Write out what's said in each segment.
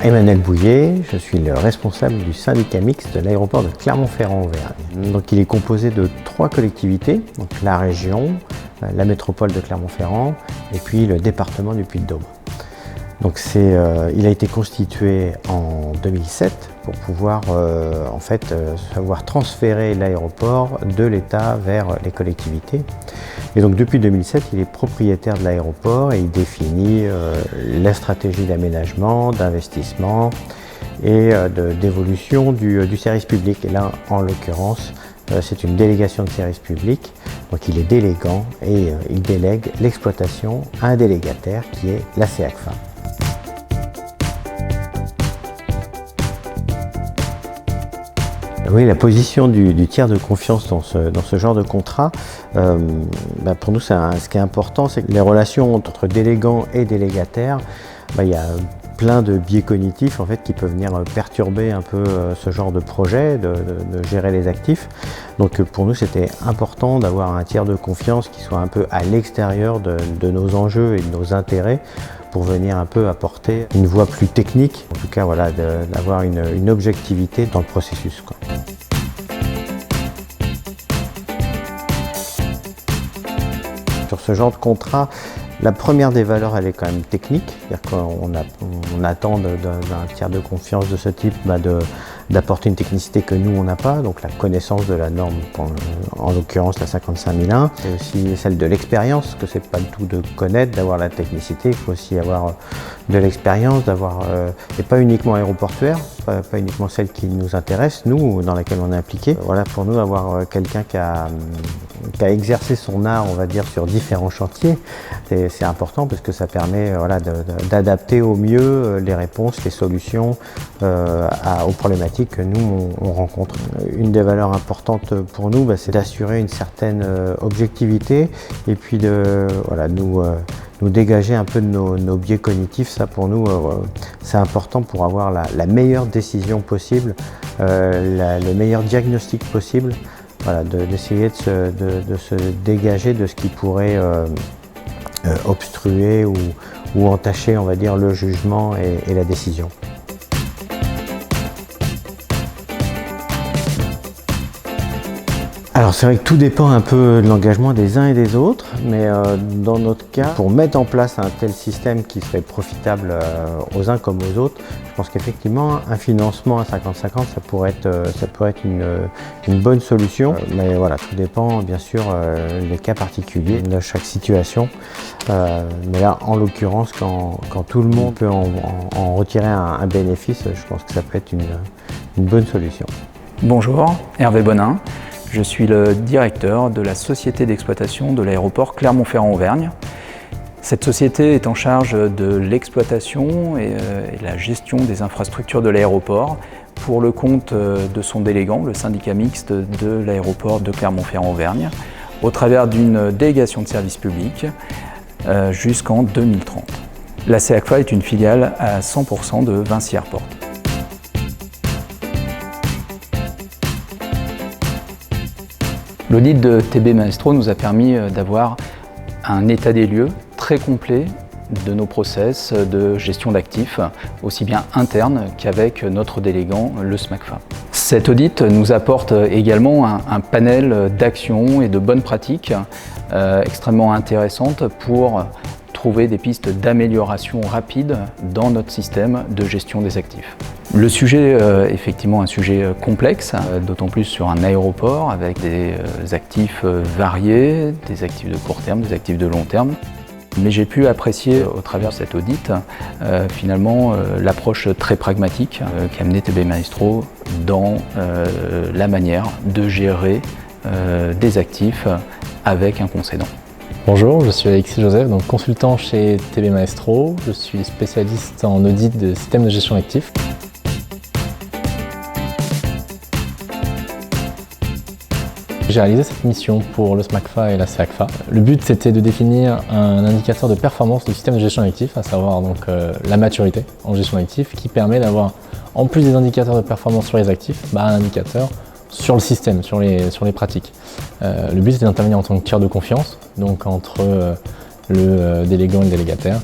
Emmanuel Bouillet, je suis le responsable du syndicat mixte de l'aéroport de Clermont-Ferrand-Auvergne. Donc, il est composé de 3 collectivités, donc la région, la métropole de Clermont-Ferrand et puis le département du Puy-de-Dôme. Donc il a été constitué en 2007 pour pouvoir savoir transférer l'aéroport de l'État vers les collectivités. Et donc depuis 2007, il est propriétaire de l'aéroport et il définit la stratégie d'aménagement, d'investissement et d'évolution du service public. Et là, en l'occurrence, c'est une délégation de service public, donc il est délégant et il délègue l'exploitation à un délégataire qui est la CEACFA. Oui, la position du tiers de confiance dans ce genre de contrat, pour nous, ce qui est important, c'est que les relations entre délégants et délégataires, il y a plein de biais cognitifs en fait, qui peuvent venir perturber un peu ce genre de projet, de gérer les actifs. Donc pour nous, c'était important d'avoir un tiers de confiance qui soit un peu à l'extérieur de nos enjeux et de nos intérêts pour venir un peu apporter une voie plus technique, en tout cas voilà, d'avoir une objectivité dans le processus, quoi. Sur ce genre de contrat, la première des valeurs, elle est quand même technique, c'est-à-dire qu'on attend d'un tiers de confiance de ce type d'apporter une technicité que nous on n'a pas, donc la connaissance de la norme, en l'occurrence la 55001, et aussi celle de l'expérience, que c'est pas le tout de connaître, d'avoir la technicité, il faut aussi avoir de l'expérience, et pas uniquement aéroportuaire, pas uniquement celle qui nous intéresse, nous, dans laquelle on est impliqué. Voilà, pour nous, avoir quelqu'un qui a exercé son art, on va dire, sur différents chantiers, c'est important parce que ça permet d'adapter au mieux les réponses, les solutions aux problématiques que nous on rencontre. Une des valeurs importantes pour nous, c'est d'assurer une certaine objectivité et puis nous dégager un peu de nos biais cognitifs. Ça pour nous c'est important pour avoir la meilleure décision possible, le meilleur diagnostic possible, d'essayer de se dégager de ce qui pourrait obstruer ou entacher, on va dire, le jugement et la décision. Alors c'est vrai que tout dépend un peu de l'engagement des uns et des autres, mais dans notre cas, pour mettre en place un tel système qui serait profitable aux uns comme aux autres, je pense qu'effectivement un financement à 50-50, ça pourrait être une bonne solution. Mais voilà, tout dépend bien sûr des cas particuliers de chaque situation. Mais là, en l'occurrence, quand tout le monde peut en retirer un bénéfice, je pense que ça peut être une bonne solution. Bonjour, Hervé Bonin. Je suis le directeur de la société d'exploitation de l'aéroport Clermont-Ferrand-Auvergne. Cette société est en charge de l'exploitation et la gestion des infrastructures de l'aéroport pour le compte de son délégant, le syndicat mixte de l'aéroport de Clermont-Ferrand-Auvergne, au travers d'une délégation de service public jusqu'en 2030. La CEACFA est une filiale à 100% de Vinci Airport. L'audit de TB Maestro nous a permis d'avoir un état des lieux très complet de nos process de gestion d'actifs, aussi bien interne qu'avec notre délégant, le SMACFA. Cet audit nous apporte également un panel d'actions et de bonnes pratiques extrêmement intéressantes pour trouver des pistes d'amélioration rapide dans notre système de gestion des actifs. Le sujet est effectivement un sujet complexe, d'autant plus sur un aéroport avec des actifs variés, des actifs de court terme, des actifs de long terme. Mais j'ai pu apprécier au travers de cet audit finalement l'approche très pragmatique qu'a amené TB Maestro dans la manière de gérer des actifs avec un concédant. Bonjour, je suis Alexis Joseph, donc consultant chez TB Maestro. Je suis spécialiste en audit de systèmes de gestion d'actifs. J'ai réalisé cette mission pour le SMACFA et la CEACFA. Le but, c'était de définir un indicateur de performance du système de gestion d'actifs, à savoir donc la maturité en gestion d'actifs, qui permet d'avoir, en plus des indicateurs de performance sur les actifs, un indicateur sur le système, sur les pratiques. Le but, c'était d'intervenir en tant que tiers de confiance, donc entre le délégant et le délégataire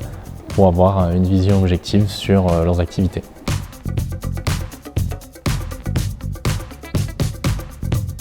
pour avoir une vision objective sur leurs activités.